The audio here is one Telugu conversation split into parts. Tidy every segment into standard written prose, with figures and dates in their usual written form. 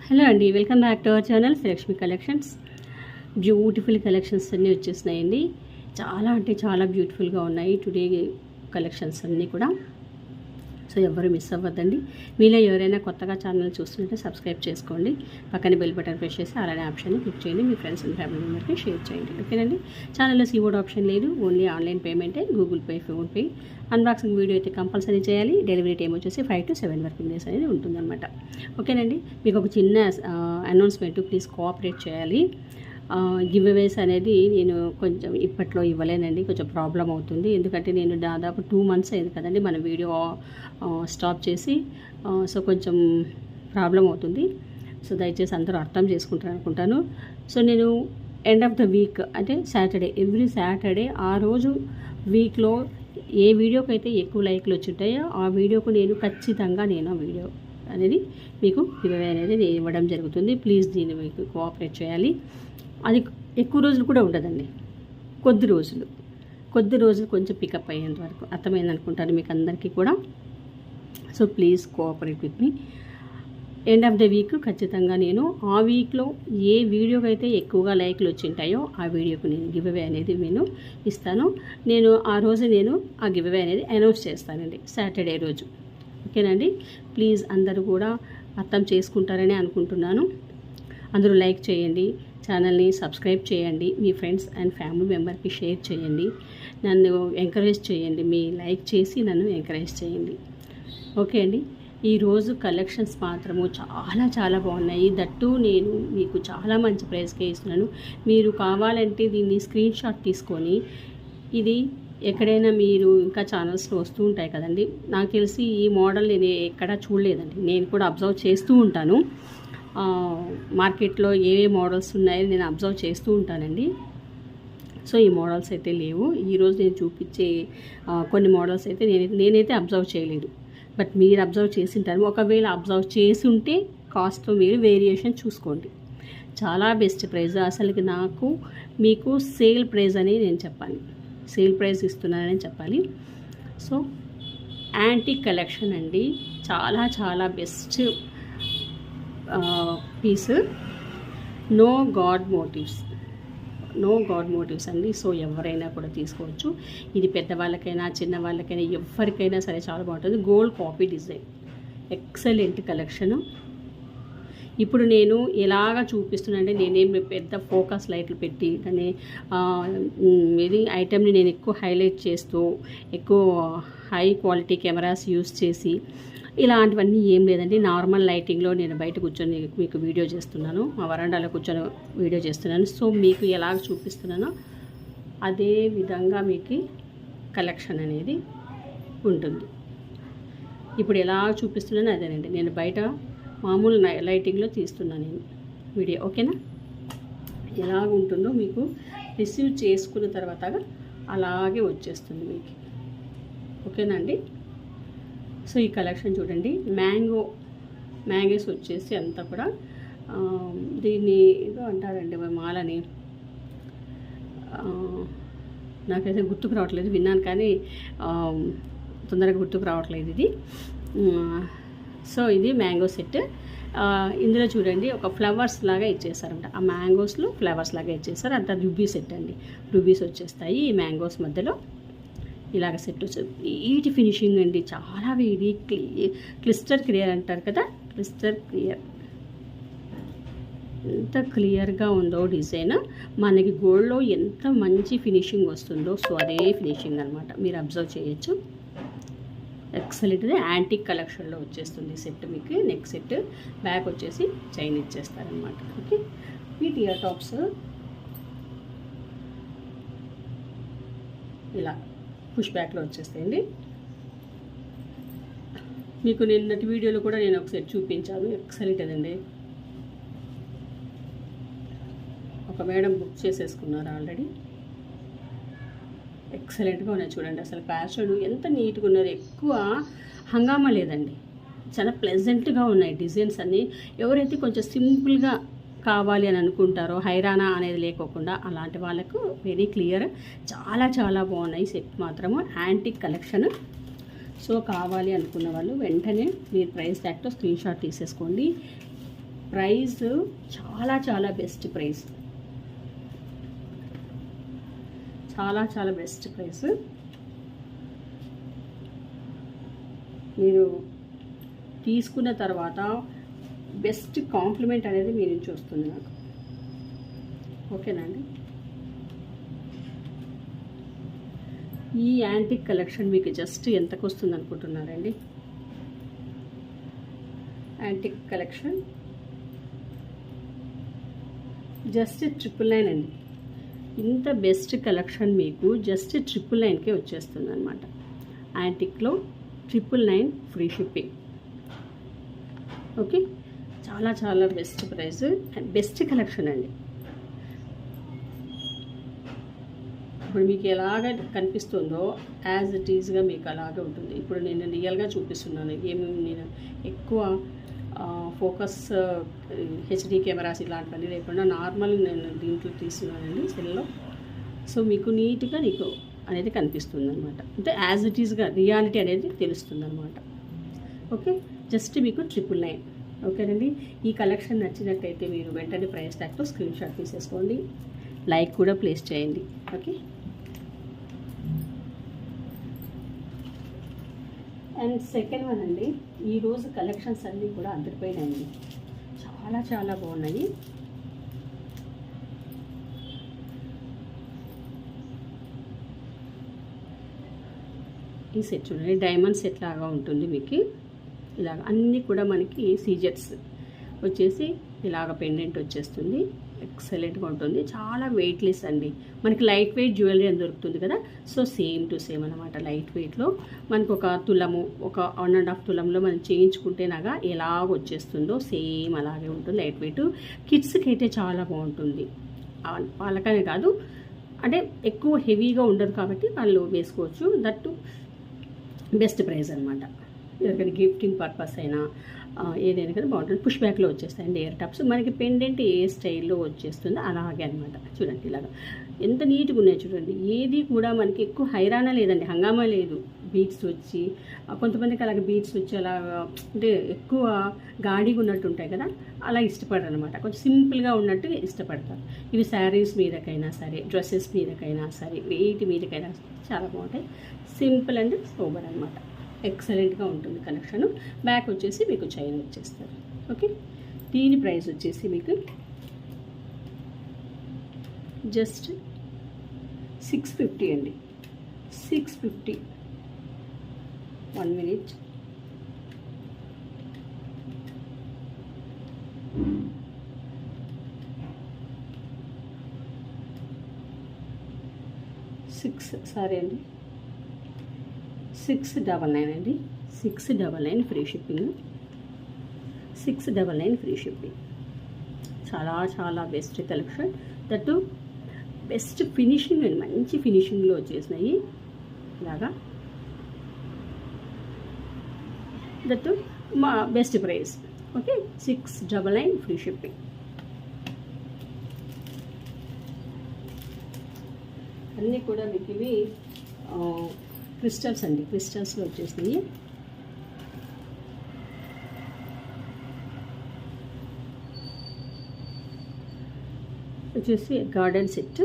హలో అండి, welcome back to our channel Srilakshmi collections. Beautiful collections అన్నీ వచ్చేసినాయండి. చాలా అంటే చాలా బ్యూటిఫుల్గా ఉన్నాయి టుడే కలెక్షన్స్ అన్నీ కూడా. సో ఎవరు మిస్ అవ్వద్దండి. మీలో ఎవరైనా కొత్తగా ఛానల్ చూస్తుంటే సబ్స్క్రైబ్ చేసుకోండి. పక్కన బెల్ బటన్ ప్రెస్ చేసి అలానే ఆప్షన్ని క్లిక్ చేయండి. మీ ఫ్రెండ్స్ అండ్ ఫ్యామిలీ మెంబర్కి షేర్ చేయండి. ఓకేనండి. ఛానల్లో సీఓడ్ ఆప్షన్ లేదు, ఓన్లీ ఆన్లైన్ పేమెంటే. Google Pay, PhonePe. Unboxing video అయితే కంపల్సరీ చేయాలి. డెలివరీ టైం వచ్చేసి 5 to 7 వర్కింగ్ డేస్ అనేది ఉంటుందన్నమాట. ఓకేనండి. మీకు ఒక చిన్న అనౌన్స్మెంట్, ప్లీజ్ కోఆపరేట్ చేయాలి. గివ్ అవేస్ అనేది నేను కొంచెం ఇప్పట్లో ఇవ్వలేనండి, కొంచెం ప్రాబ్లం అవుతుంది. ఎందుకంటే నేను దాదాపు 2 months అయింది కదండి మన వీడియో స్టాప్ చేసి. సో కొంచెం ప్రాబ్లం అవుతుంది. సో దయచేసి అందరూ అర్థం చేసుకుంటారు అనుకుంటాను. సో నేను ఎండ్ ఆఫ్ ద వీక్ అంటే సాటర్డే, ఎవ్రీ సాటర్డే ఆ రోజు వీక్లో ఏ వీడియోకి అయితే ఎక్కువ లైక్లు వచ్చుంటాయో ఆ వీడియోకు నేను ఖచ్చితంగా ఆ వీడియో అనేది మీకు గివ్ అవే అనేది నేను ఇవ్వడం జరుగుతుంది. ప్లీజ్ దీన్ని మీకు కోఆపరేట్ చేయాలి. అది ఎక్కువ రోజులు కూడా ఉండదండి, కొద్ది రోజులు కొంచెం పికప్ అయ్యేంత వరకు. అర్థమైంది అనుకుంటాను మీకు అందరికీ కూడా. So please cooperate with me. End of the week ఖచ్చితంగా నేను ఆ వీక్లో ఏ వీడియోకి అయితే ఎక్కువగా లైక్లు వచ్చింటాయో ఆ వీడియోకి నేను గివ్ అవే అనేది నేను ఇస్తాను. నేను ఆ రోజు ఆ గివ్ అవే అనేది అనౌన్స్ చేస్తానండి, సాటర్డే రోజు. ఓకేనండి. ప్లీజ్ అందరూ కూడా అర్థం చేసుకుంటారని అనుకుంటున్నాను. అందరూ లైక్ చేయండి, ఛానల్ని సబ్స్క్రైబ్ చేయండి, మీ ఫ్రెండ్స్ అండ్ ఫ్యామిలీ మెంబర్కి షేర్ చేయండి, నన్ను ఎంకరేజ్ చేయండి. మీ లైక్ చేసి నన్ను ఎంకరేజ్ చేయండి. ఓకే అండి. ఈరోజు కలెక్షన్స్ మాత్రము చాలా బాగున్నాయి. దట్టు నేను మీకు చాలా మంచి ప్రైస్కే ఇస్తున్నాను. మీరు కావాలంటే దీన్ని స్క్రీన్ షాట్ తీసుకొని, ఇది ఎక్కడైనా మీరు ఇంకా ఛానల్స్లో వస్తూ ఉంటాయి కదండి, నాకు తెలిసి ఈ మోడల్ నేను ఎక్కడా చూడలేదండి. నేను కూడా అబ్జర్వ్ చేస్తూ ఉంటాను, మార్కెట్లో ఏవే మోడల్స్ ఉన్నాయో నేను అబ్జర్వ్ చేస్తూ ఉంటానండి. సో ఈ మోడల్స్ అయితే లేవు. ఈరోజు నేను చూపించే కొన్ని మోడల్స్ అయితే నేనైతే అబ్జర్వ్ చేయలేదు, బట్ మీరు అబ్జర్వ్ చేసి ఉంటారు. ఒకవేళ అబ్జర్వ్ చేసి ఉంటే కాస్ట్లో మీరు వేరియేషన్ చూసుకోండి. చాలా బెస్ట్ ప్రైస్. అసలుకి మీకు సేల్ ప్రైస్ అని నేను చెప్పాలి, సేల్ ప్రైస్ ఇస్తున్నానని చెప్పాలి. సో యాంటిక్ కలెక్షన్ అండి, చాలా best piece. No god motifs అండి. సో ఎవరైనా కూడా తీసుకోవచ్చు. ఇది పెద్దవాళ్ళకైనా చిన్నవాళ్ళకైనా ఎవరికైనా సరే చాలా బాగుంటుంది. Gold copy design, excellent collection. ఇప్పుడు నేను ఎలాగా చూపిస్తున్నానంటే, నేనేం పెద్ద ఫోకస్ లైట్లు పెట్టి దాన్ని ఇది ఐటెంని నేను ఎక్కువ హైలైట్ చేస్తూ ఎక్కువ హై క్వాలిటీ కెమెరాస్ యూస్ చేసి ఇలాంటివన్నీ ఏం లేదండి. నార్మల్ లైటింగ్లో నేను బయట కూర్చొని మీకు వీడియో చేస్తున్నాను, మా వరండాలో కూర్చొని వీడియో చేస్తున్నాను. సో మీకు ఎలాగ చూపిస్తున్నానో అదే విధంగా మీకు కలెక్షన్ అనేది ఉంటుంది. ఇప్పుడు ఎలా చూపిస్తున్నానో అదేనండి. నేను బయట మామూలు లైటింగ్లో తీస్తున్నాను నేను వీడియో. ఓకేనా. ఎలాగ ఉంటుందో మీకు రిసీవ్ చేసుకున్న తర్వాత అలాగే వచ్చేస్తుంది మీకు. ఓకేనండి. సో ఈ కలెక్షన్ చూడండి, మ్యాంగోస్ వచ్చేసి అంతా కూడా దీన్ని ఏదో అంటారండి మాలని, నాకైతే గుర్తుకు రావట్లేదు. విన్నాను కానీ తొందరగా గుర్తుకు రావట్లేదు ఇది. సో ఇది మ్యాంగో సెట్. ఇందులో చూడండి ఒక ఫ్లవర్స్ లాగా ఇచ్చేసారంట. ఆ మ్యాంగోస్లో ఫ్లవర్స్ లాగా ఇచ్చేసారు. అంత రుబీ సెట్ అండి. రుబీస్ వచ్చేస్తాయి ఈ మ్యాంగోస్ మధ్యలో. ఇలాగ సెట్ వచ్చేది. నీట్ ఫినిషింగ్ అండి, చాలా వేడి క్లిస్టర్ క్లియర్ అంటారు కదా, క్లిస్టర్ క్లియర్. ఎంత క్లియర్గా ఉందో డిజైన్. మనకి గోల్డ్లో ఎంత మంచి ఫినిషింగ్ వస్తుందో, సో అదే ఫినిషింగ్ అనమాట. మీరు అబ్జర్వ్ చేయొచ్చు. ఎక్సలెంట్. యాంటిక్ కలెక్షన్లో వచ్చేస్తుంది సెట్ మీకు. నెక్ సెట్, బ్యాక్ వచ్చేసి చైన్ ఇచ్చేస్తారనమాట. ఓకే. వీటి ఇయర్ టాప్స్ ఇలా పుష్ బ్యాక్లో వచ్చేస్తాయండి. మీకు నిన్నటి వీడియోలో కూడా నేను ఒక సెట్ చూపించాను, ఎక్సలెంట్ అదండి. ఒక మేడం బుక్ చేసేసుకున్నారు ఆల్రెడీ. ఎక్సలెంట్గా ఉన్నాయి చూడండి. అసలు ఫ్యాషన్ ఎంత నీట్గా ఉన్నారు, ఎక్కువ హంగామా లేదండి, చాలా ప్లెజెంట్గా ఉన్నాయి డిజైన్స్ అన్నీ. ఎవరైతే కొంచెం సింపుల్గా కావాలి అని అనుకుంటారో, హైరానా అనేది లేకోకుండా, అలాంటి వాళ్ళకు వెరీ క్లియర్. చాలా బాగున్నాయి సెట్ మాత్రము. Antique collection. సో కావాలి అనుకున్న వాళ్ళు వెంటనే మీరు ప్రైస్ ట్యాగ్తో స్క్రీన్ షాట్ తీసేసుకోండి. ప్రైస్ చాలా చాలా బెస్ట్ ప్రైస్, చాలా చాలా బెస్ట్ ప్రైస్. మీరు తీసుకున్న తర్వాత బెస్ట్ కాంప్లిమెంట్ అనేది మీ నుంచి వస్తుంది నాకు. ఓకేనా అండి? ఈ యాంటిక్ కలెక్షన్ మీకు జస్ట్ ఎంతకు వస్తుంది అనుకుంటున్నారండి? యాంటిక్ కలెక్షన్ జస్ట్ 999 అండి. ఇంత బెస్ట్ కలెక్షన్ మీకు జస్ట్ 999కే వచ్చేస్తుంది అనమాట. యాంటిక్లో 999 ఫ్రీ షిప్పింగ్. ఓకే, చాలా చాలా best price and best collection అండి. ఇప్పుడు మీకు ఎలాగ కనిపిస్తుందో యాజ్ ఇట్ ఈజ్గా మీకు అలాగే ఉంటుంది. ఇప్పుడు నేను రియల్గా చూపిస్తున్నాను. ఏమేమి నేను ఎక్కువ ఫోకస్ హెచ్డి కెమెరాస్ ఇలాంటివన్నీ లేకుండా నార్మల్ నేను దీంట్లో తీస్తున్నానండి సెల్లో. సో మీకు నీట్గా నీకు అనేది కనిపిస్తుంది అనమాట. అంటే యాజ్ ఇట్ ఈజ్గా రియాలిటీ అనేది తెలుస్తుంది అనమాట. ఓకే, జస్ట్ మీకు 999. ఓకేనండి, ఈ కలెక్షన్ నచ్చినట్టయితే మీరు వెంటనే ప్రైస్ ట్యాగ్తో స్క్రీన్ షాట్ తీసేసుకోండి, లైక్ కూడా ప్లేస్ చేయండి. ఓకే, అండ్ సెకండ్ వన్ అండి, ఈరోజు కలెక్షన్స్ అన్నీ కూడా అదిరిపోయినాయండి. చాలా చాలా బాగున్నాయి. ఈ సెట్ చూడండి, డైమండ్ సెట్ లాగా ఉంటుంది మీకు. ఇలాగ అన్నీ కూడా మనకి సీజెట్స్ వచ్చేసి ఇలాగ పెండెంట్ వచ్చేస్తుంది. ఎక్సలెంట్గా ఉంటుంది. చాలా వెయిట్లెస్ అండి. మనకి లైట్ వెయిట్ జ్యువెలరీ అని దొరుకుతుంది కదా, సో సేమ్ టు సేమ్ అనమాట. లైట్ వెయిట్లో మనకు ఒక తులము, ఒక 1.5 తులంలో మనం చేయించుకుంటేనాగా ఎలాగ వచ్చేస్తుందో సేమ్ అలాగే ఉంటుంది. లైట్ వెయిట్ కిడ్స్కి అయితే చాలా బాగుంటుంది. వాళ్ళకనే కాదు, అంటే ఎక్కువ హెవీగా ఉండదు కాబట్టి వాళ్ళు వేసుకోవచ్చు. దట్టు బెస్ట్ ప్రైస్ అనమాట. ఎవరికైనా గిఫ్టింగ్ పర్పస్ అయినా ఏదైనా కదా బాగుంటుంది. పుష్ బ్యాక్లో వచ్చేస్తాయండి ఎయిర్ టాప్స్. మనకి పెండెంట్ ఏ స్టైల్లో వచ్చేస్తుందో అలాగే అనమాట. చూడండి ఇలాగా ఎంత నీట్గా ఉన్నాయి చూడండి. ఏది కూడా మనకి ఎక్కువ హైరానా లేదండి, హంగామా లేదు. బీట్స్ వచ్చి కొంతమందికి అలాగే బీట్స్ వచ్చి అలాగా అంటే ఎక్కువ గాడిగా ఉన్నట్టు ఉంటాయి కదా, అలా ఇష్టపడరు అనమాట. కొంచెం సింపుల్గా ఉన్నట్టు ఇష్టపడతారు. ఇవి శారీస్ మీదకైనా సరే, డ్రెస్సెస్ మీదకైనా సరే, వీటి మీదకైనా చాలా బాగుంటాయి. సింపుల్ అండ్ సోబర్ అనమాట. ఎక్సలెంట్గా ఉంటుంది కలెక్షన్. బ్యాక్ వచ్చేసి మీకు చైన్ వచ్చేస్తారు. ఓకే, దీని ప్రైస్ వచ్చేసి మీకు జస్ట్ 650 అండి. 650. 1 minute. సారీ అండి, 699 అండి. 699 ఫ్రీ షిప్పింగ్. 699 free shipping. చాలా చాలా best collection. That best finishing అండి, మంచి ఫినిషింగ్లో వచ్చేసినాయి ఇలాగా. దట్టు మా best price. Okay, 699 free shipping. అన్నీ కూడా మీకు ఇవి క్రిస్టల్స్ అండి, క్రిస్టల్స్లో వచ్చేసినాయి. వచ్చేసి గార్డెన్ సెట్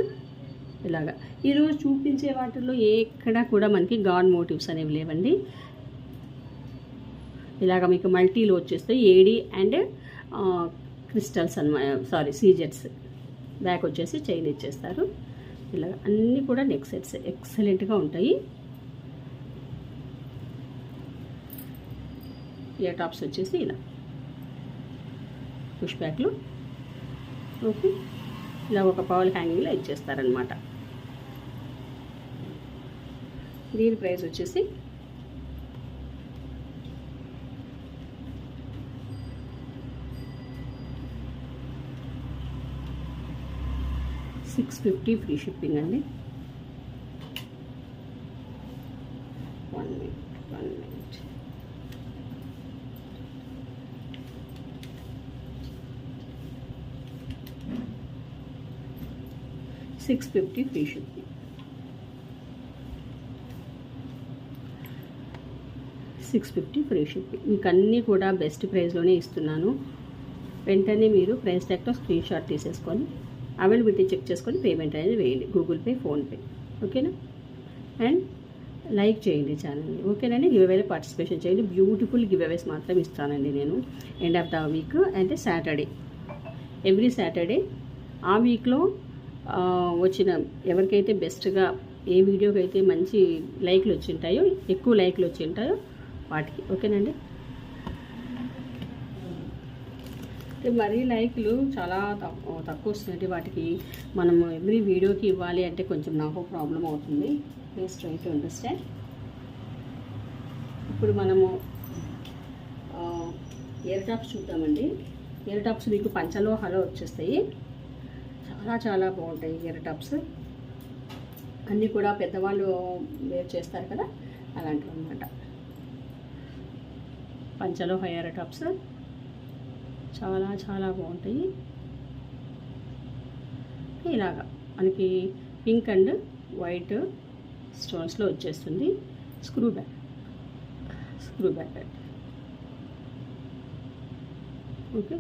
ఇలాగా. ఈరోజు చూపించే వాటిల్లో ఎక్కడ కూడా మనకి గాడ్ మోటివ్స్ అనేవి లేవండి. ఇలాగ మీకు మల్టీలో వచ్చేస్తాయి. ఏడి అండ్ క్రిస్టల్స్ అన్నమాట, సారీ సీజెట్స్. బ్యాక్ వచ్చేసి చైన్ ఇచ్చేస్తారు. ఇలాగ అన్నీ కూడా నెక్ సెట్స్ ఎక్సలెంట్గా ఉంటాయి. ఇయర్ టాప్స్ వచ్చేసి ఇలా పుష్ బ్యాక్లు. ఓకే, ఇలా ఒక పవల్ హ్యాంగింగ్లో ఇచ్చేస్తారనమాట. దీని ప్రైస్ వచ్చేసి $650 ఫ్రీ షిప్పింగ్ అండి. 1 minute. $650 free shipping. 650 free shipping. మీకు అన్నీ కూడా బెస్ట్ ప్రైస్లోనే ఇస్తున్నాను. వెంటనే మీరు ప్రైస్ ట్యాగ్తో స్క్రీన్ షాట్ తీసేసుకొని అవైలబిలిటీ చెక్ చేసుకొని పేమెంట్ అనేది వేయండి, గూగుల్ పే, ఫోన్పే. ఓకేనా? అండ్ లైక్ చేయండి ఛానల్ని. ఓకేనండి? గివ్ అవేలో పార్టిసిపేషన్ చేయండి. బ్యూటిఫుల్ గివ్ అవేస్ మాత్రం ఇస్తానండి నేను ఎండ్ ఆఫ్ ద వీక్, అంటే సాటర్డే, ఎవ్రీ సాటర్డే. ఆ వీక్లో వచ్చిన ఎవరికైతే బెస్ట్గా ఏ వీడియోకి అయితే మంచి లైక్లు వచ్చి ఉంటాయో, ఎక్కువ లైక్లు వచ్చి ఉంటాయో వాటికి. ఓకేనండి? మరీ లైక్లు చాలా తక్కువ వస్తున్నాయి, వాటికి మనం ఎవ్రీ వీడియోకి ఇవ్వాలి అంటే కొంచెం నాకు ప్రాబ్లం అవుతుంది. Please try to understand. ఇప్పుడు మనము ఇయర్ టాప్స్ చూద్దామండి. ఇయర్ టాప్స్ మీకు పంచలోహాలో వచ్చేస్తాయి, చాలా చాలా బాగుంటాయి ఇయర్ టాప్స్. అన్నీ కూడా పెద్దవాళ్ళు వేర్ చేస్తారు కదా, అలాంటివి అన్నమాట. పంచలోహ ఇయర్ టాప్స్ చాలా చాలా బాగుంటాయి. ఇలాగా మనకి పింక్ అండ్ వైట్ స్టోన్స్లో వచ్చేస్తుంది. Screw back okay.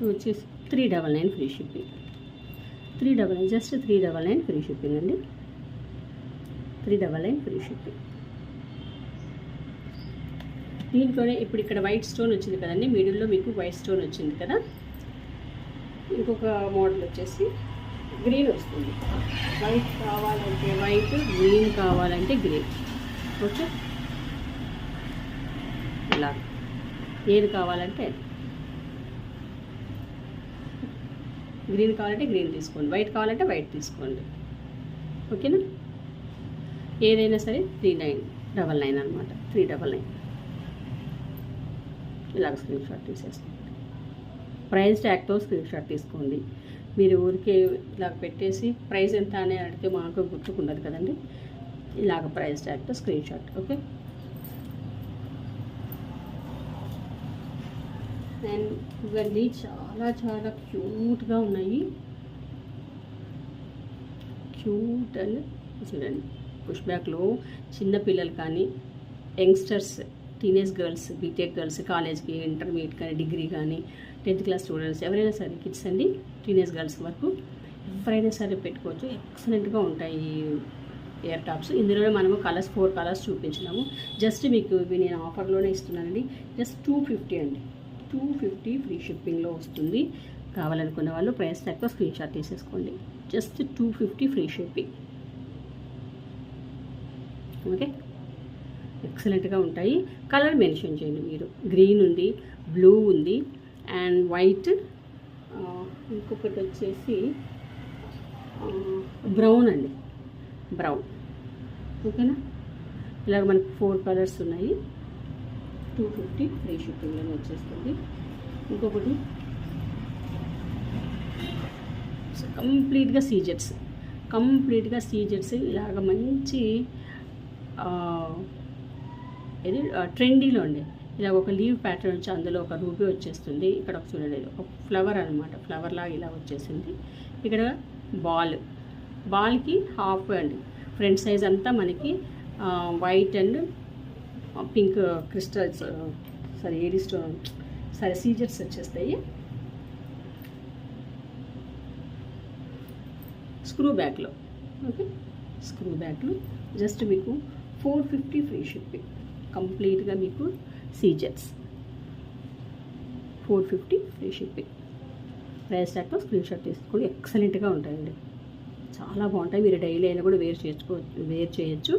వచ్చేసి 399 free shipping. 399, just 399 free shipping అండి. 399 ఫ్రీ షిప్పింగ్. దీంట్లోనే ఇప్పుడు ఇక్కడ వైట్ స్టోన్ వచ్చింది కదండి, మిడిల్లో మీకు వైట్ స్టోన్ వచ్చింది కదా. ఇంకొక మోడల్ వచ్చేసి గ్రీన్ వస్తుంది. వైట్ కావాలంటే వైట్, గ్రీన్ కావాలంటే గ్రీన్. ఓకే, ఇలా ఏది కావాలంటే గ్రీన్ కావాలంటే గ్రీన్ తీసుకోండి, వైట్ కావాలంటే వైట్ తీసుకోండి. ఓకేనా? ఏదైనా సరే 3999 అనమాట. 399 ఇలాగ స్క్రీన్ షాట్ తీసేసుకోండి. ప్రైస్ ట్యాగ్తో స్క్రీన్ షాట్ తీసుకోండి. మీరు ఊరికే ఇలాగ పెట్టేసి ప్రైస్ ఎంత అని అడిగితే మాకు గుర్తుకుండదు కదండి. ఇలాగ ప్రైస్ ట్యాగ్తో స్క్రీన్ షాట్. ఓకే. అండ్ ఇవన్నీ చాలా చాలా క్యూట్గా ఉన్నాయి. క్యూట్ అండ్ చూడండి, పుష్ బ్యాక్లో చిన్నపిల్లలు కానీ, youngsters, teenage girls, B.Tech girls, కాలేజ్కి, ఇంటర్మీడియట్ కానీ, డిగ్రీ కానీ, 10th క్లాస్ స్టూడెంట్స్, ఎవరైనా సరే, కిడ్స్ అండి, టీనేజ్ గర్ల్స్ వరకు ఎవరైనా సరే పెట్టుకోవచ్చు. ఎక్సలెంట్గా ఉంటాయి ఇయర్ టాప్స్. ఇందులో మనము కలర్స్ 4 కలర్స్ చూపించినాము. జస్ట్ మీకు ఇవి నేను ఆఫర్లోనే ఇస్తున్నానండి. జస్ట్ 250 అండి. 250 ఫ్రీ షిప్పింగ్లో వస్తుంది. కావాలనుకున్న వాళ్ళు ప్రైస్ తక్కువ స్క్రీన్ షాట్ తీసేసుకోండి. Just 250 free shipping. ఓకే, ఎక్సలెంట్గా ఉంటాయి. కలర్ మెన్షన్ చేయండి మీరు. గ్రీన్ ఉంది, బ్లూ ఉంది అండ్ వైట్, ఇంకొకటి వచ్చేసి బ్రౌన్ అండి, బ్రౌన్. ఓకేనా? ఇలాగ మనకు 4 కలర్స్ ఉన్నాయి. 250 ఫ్రీ షిప్పింగ్లో వచ్చేస్తుంది. ఇంకొకటి కంప్లీట్గా సీజెట్స్ ఇలాగ మంచి ఇది ట్రెండీలో అండి. ఇలా ఒక లీవ్ ప్యాటర్న్ వచ్చి అందులో ఒక రూబీ వచ్చేస్తుంది. ఇక్కడ ఒక చూడండి, ఒక ఫ్లవర్ అనమాట, ఫ్లవర్ లాగా ఇలా వచ్చేసింది. ఇక్కడ బాల్కి హాఫ్ అండి. ఫ్రంట్ సైజ్ అంతా మనకి white and pink crystals, AD stone, సీజర్స్ వచ్చేస్తాయి. స్క్రూ బ్యాక్లో. ఓకే, స్క్రూ బ్యాక్లో జస్ట్ మీకు 450 ఫ్రీ షిప్పింగ్. కంప్లీట్గా మీకు సీజర్స్ 450 ఫ్రీ షిప్పింగ్. ప్రైస్ ట్యాగ్తో స్క్రీన్ షాట్ తీసుకోండి. ఎక్సలెంట్గా ఉంటాయండి, చాలా బాగుంటాయి. మీరు డైలీ అయినా కూడా వేర్ చేయొచ్చు.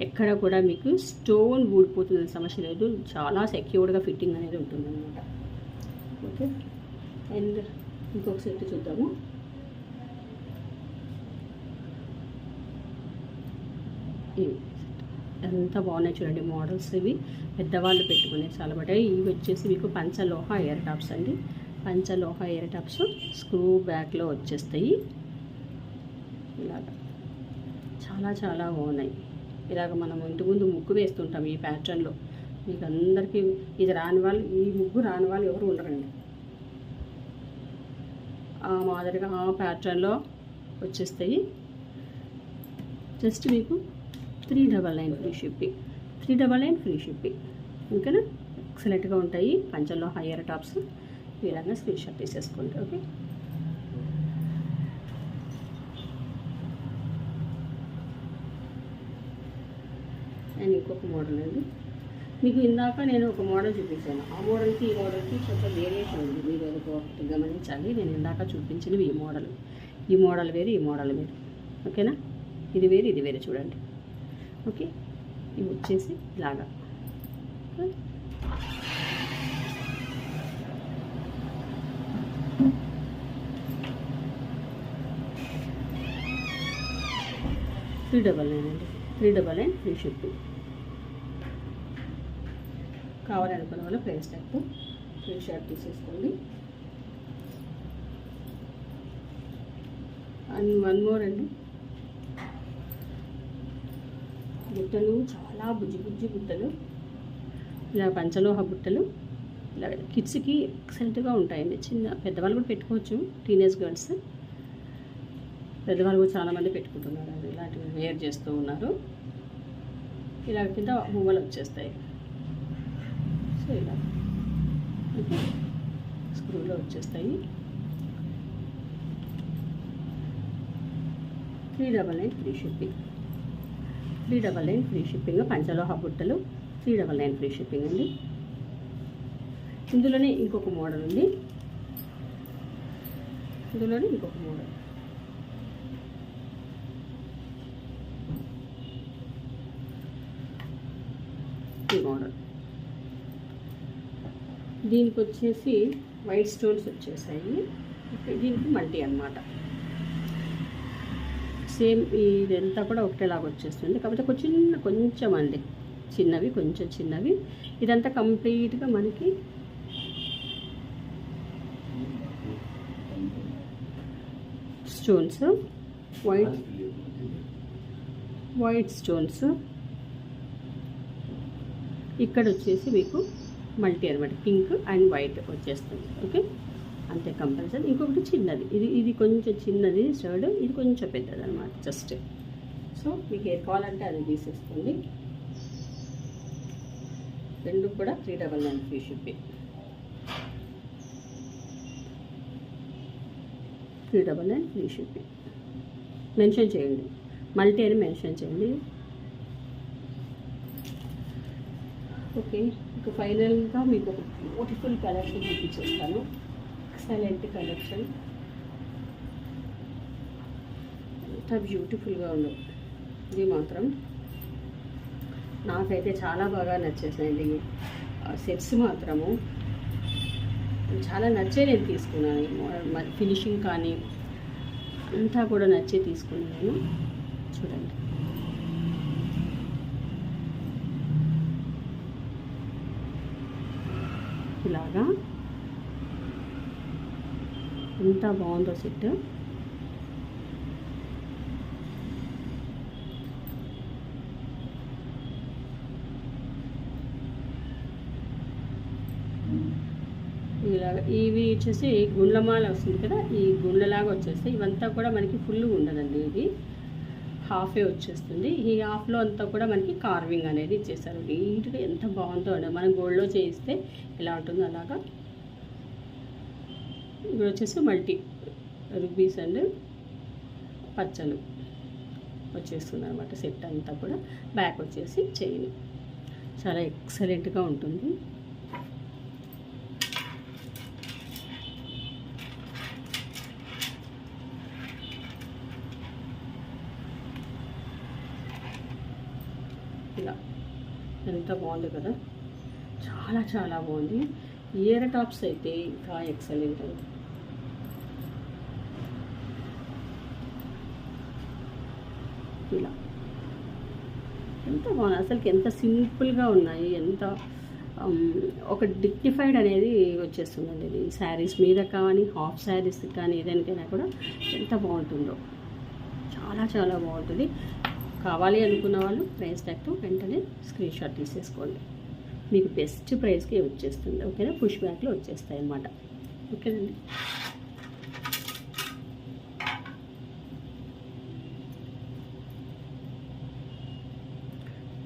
ఎక్కడ కూడా మీకు స్టోన్ ఊడిపోతున్న సమస్య లేదు. చాలా సెక్యూర్డ్గా ఫిట్టింగ్ అనేది ఉంటుందన్నమాట. ఓకే, అండ్ ఇంకొక సెట్ చూద్దాము. ఎంత బాగున్నాయి చూడండి మోడల్స్. ఇవి పెద్దవాళ్ళు పెట్టుకునే చాలా బాగుంటాయి. ఇవి వచ్చేసి మీకు పంచలోహ ఇయర్ టాప్స్ అండి. పంచలోహ ఇయర్ టాప్స్ స్క్రూ బ్యాక్లో వచ్చేస్తాయి. ఇలాగా చాలా చాలా బాగున్నాయి. ఇలాగ మనం ఇంటి ముందు ముగ్గు వేస్తుంటాం ఈ ప్యాటర్న్లో. మీకు అందరికీ ఇది రాని వాళ్ళు, ఈ ముగ్గు రాని వాళ్ళు ఎవరు ఉండరండి. ఆ మాదిరిగా ఆ ప్యాటర్న్లో వచ్చేస్తాయి. జస్ట్ మీకు 399 ఫ్రీ షిప్పింగ్, 399 ఫ్రీ షిప్పింగ్. ఓకేనా, ఎక్సలెంట్గా ఉంటాయి పంచల్లో హయ్యర్ టాప్స్. ఈ విధంగా స్క్రీన్ షాట్ తీసేసుకోండి. ఓకే, అండ్ ఇంకొక మోడల్ అండి. మీకు ఇందాక నేను ఒక మోడల్ చూపించాను, ఆ మోడల్కి ఈ మోడల్కి కొంచెం వేరియేషన్ ఉంది. మీరు అది ఒకటి గమనించాలి. నేను ఇందాక చూపించినవి ఈ మోడల్ వేరు, ఈ మోడల్ వేరు. ఓకేనా, ఇది వేరు, ఇది వేరే. చూడండి. ఓకే, ఇవి వచ్చేసి ఇలాగా. $399 అండి, $399 ఫ్రీ షిప్పింగ్. కావాలనుకున్న వాళ్ళు ప్రైస్ ట్యాగ్తో స్క్రీన్ షాట్ తీసేసుకోండి. అండ్ వన్ మోర్ అండి, బుట్టలు చాలా బుజ్జి బుట్టలు, ఇలా పంచలోహ బుట్టలు. ఇలా కిడ్స్కి ఎక్సలెంట్గా ఉంటాయండి. చిన్న పెద్దవాళ్ళు కూడా పెట్టుకోవచ్చు, టీనేజ్ గర్ల్స్. పెద్దవాళ్ళు కూడా చాలామంది పెట్టుకుంటున్నారు, ఇలాంటివి వేర్ చేస్తూ ఉన్నారు. ఇలా కింద మువ్వలు వచ్చేస్తాయి. సో ఇలా స్క్రూలో వచ్చేస్తాయి. 399 ఫ్రీ షిప్పింగ్, 399 ఫ్రీ షిప్పింగ్. పంచలోహ బుట్టలు 399 ఫ్రీ షిప్పింగ్ అండి. ఇందులోనే ఇంకొక మోడల్ ఉంది, ఈ మోడల్. దీనికి వచ్చేసి వైట్ స్టోన్స్ వచ్చేసాయి. దీనికి మల్టీ అన్నమాట. సేమ్ ఇదంతా కూడా ఒకటేలాగా వచ్చేస్తుంది, కాకపోతే కొంచెం అండి చిన్నవి, కొంచెం చిన్నవి. ఇదంతా కంప్లీట్గా మనకి స్టోన్స్, వైట్ స్టోన్స్. ఇక్కడ వచ్చేసి మీకు మల్టీ అనమాట, పింక్ అండ్ వైట్ వచ్చేస్తుంది. ఓకే, అంతే కంపల్సరీ. ఇంకొకటి చిన్నది, ఇది కొంచెం చిన్నది స్టర్డ్, ఇది కొంచెం పెద్దది అనమాట జస్ట్. సో మీకు ఏది కావాలంటే అది తీసేసుకోండి. రెండు కూడా 399 free shipping, 399 free shipping. Mention చేయండి, మల్టీ అని మెన్షన్ చేయండి. ఓకే, ఇక ఫైనల్గా మీకు ఒక బ్యూటిఫుల్ కలెక్షన్ చూపించేస్తాను. ఎక్సలెంట్ కలెక్షన్, ఎంత బ్యూటిఫుల్గా ఉండవు. ఇది మాత్రం నాకైతే చాలా బాగా నచ్చేసాయండి. సెట్స్ మాత్రము చాలా నచ్చే నేను తీసుకున్నాను. ఫినిషింగ్ కానీ అంతా కూడా నచ్చే తీసుకున్నాను నేను. చూడండి, ఇలాగా ఎంత బాగుందో సెట్. ఇలాగా ఇవి వచ్చేసి గుండ్లమాల వస్తుంది కదా, ఈ గుండ్లలాగా వచ్చేస్తాయి. ఇవంతా కూడా మనకి ఫుల్ ఉండదండి, ఇది హాఫే వచ్చేస్తుంది. ఈ హాఫ్లో అంతా కూడా మనకి కార్వింగ్ అనేది ఇచ్చేస్తారు. నీట్గా ఎంత బాగుందో అండి. మనం గోల్డ్లో చేయిస్తే ఎలా ఉంటుందో అలాగా. ఇక్కడ వచ్చేసి మల్టీ రుబీస్ అండ్ పచ్చలు వచ్చేస్తుంది అనమాట. సెట్ అంతా కూడా బ్యాక్ వచ్చేసి చైన్ చాలా ఎక్సలెంట్గా ఉంటుంది. ఇలా ఎంత బాగుంది కదా, చాలా చాలా బాగుంది. ఇయర్ టాప్స్ అయితే ఇంకా ఎక్సలెంట్. ఇలా ఎంత బాగుంది అసలుకి, ఎంత సింపుల్గా ఉన్నాయి, ఎంత ఒక డిగ్నిఫైడ్ అనేది వచ్చేస్తుందండి. ఇది శారీస్ మీద కానీ హాఫ్ శారీస్ కానీ ఏదైనా కూడా ఎంత బాగుంటుందో, చాలా చాలా బాగుంటుంది. కావాలి అనుకున్న వాళ్ళు ప్రైస్ ట్యాగ్తో వెంటనే స్క్రీన్ షాట్ తీసేసుకోండి. మీకు బెస్ట్ ప్రైస్కి వచ్చేస్తుంది. ఓకేనా, పుష్ బ్యాక్లో వచ్చేస్తాయి అన్నమాట. ఓకేనండి.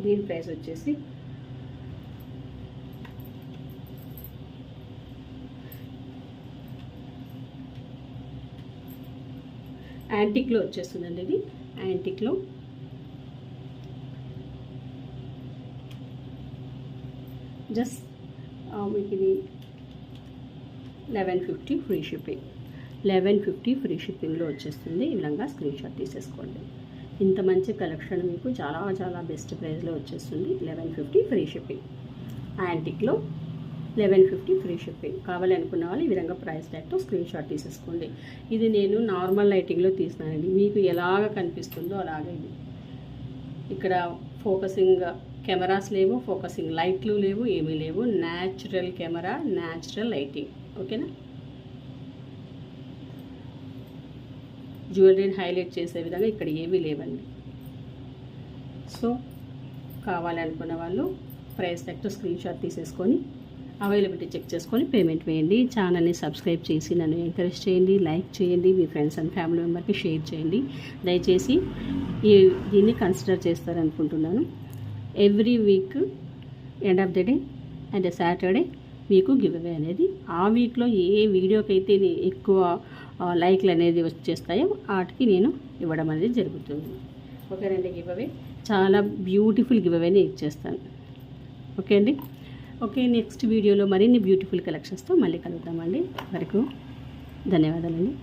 దీని ప్రైస్ వచ్చేసి యాంటిక్లో వచ్చేస్తుందండి. ఇది యాంటిక్లో జస్ట్ మీకు ఇది 1150 ఫ్రీ షిప్పింగ్. 1150 ఫ్రీ షిప్పింగ్లో వచ్చేస్తుంది. ఈ విధంగా స్క్రీన్ షాట్ తీసేసుకోండి. ఇంత మంచి కలెక్షన్ మీకు చాలా చాలా బెస్ట్ ప్రైస్లో వచ్చేస్తుంది. 1150 ఫ్రీ షిప్పింగ్. యాంటిక్లో 1150 free shipping. కావాలి అనుకున్న వాళ్ళు ఈ విధంగా ప్రైస్ ట్యాగ్తో స్క్రీన్ షాట్ తీసేసుకోండి. ఇది నేను నార్మల్ లైటింగ్లో తీసినానండి. మీకు ఎలాగ కనిపిస్తుందో అలాగే ఇది. ఇక్కడ ఫోకసింగ్ కెమెరాస్ లేవు, ఫోకసింగ్ లైట్లు లేవు, ఏమీ లేవు. Natural camera, natural lighting. ఓకేనా? జ్యువెలరీని హైలైట్ చేసే విధంగా ఇక్కడ ఏమీ లేవండి. సో కావాలనుకున్న వాళ్ళు ప్రైస్ ట్యాగ్తో స్క్రీన్ షాట్ తీసేసుకొని అవైలబిలిటీ చెక్ చేసుకొని పేమెంట్ వేయండి. ఛానల్ని సబ్స్క్రైబ్ చేసి నన్ను ఎంకరేజ్ చేయండి, లైక్ చేయండి, మీ ఫ్రెండ్స్ అండ్ ఫ్యామిలీ మెంబర్కి షేర్ చేయండి. దయచేసి దీన్ని కన్సిడర్ చేస్తారనుకుంటున్నాను. Every week end of the day and Saturday మీకు గివ్ అవే అనేది, ఆ వీక్లో ఏ వీడియోకైతే ఎక్కువ లైక్లు అనేది వచ్చేస్తాయో వాటికి నేను ఇవ్వడం అనేది జరుగుతుంది. ఓకేనండి? గివ్ అవే చాలా బ్యూటిఫుల్ గివ్ అవేని ఇచ్చేస్తాను. ఓకే అండి? ఓకే, నెక్స్ట్ వీడియోలో మరిన్ని బ్యూటిఫుల్ కలెక్షన్స్తో మళ్ళీ కలుద్దామండి. వరకు ధన్యవాదాలండి.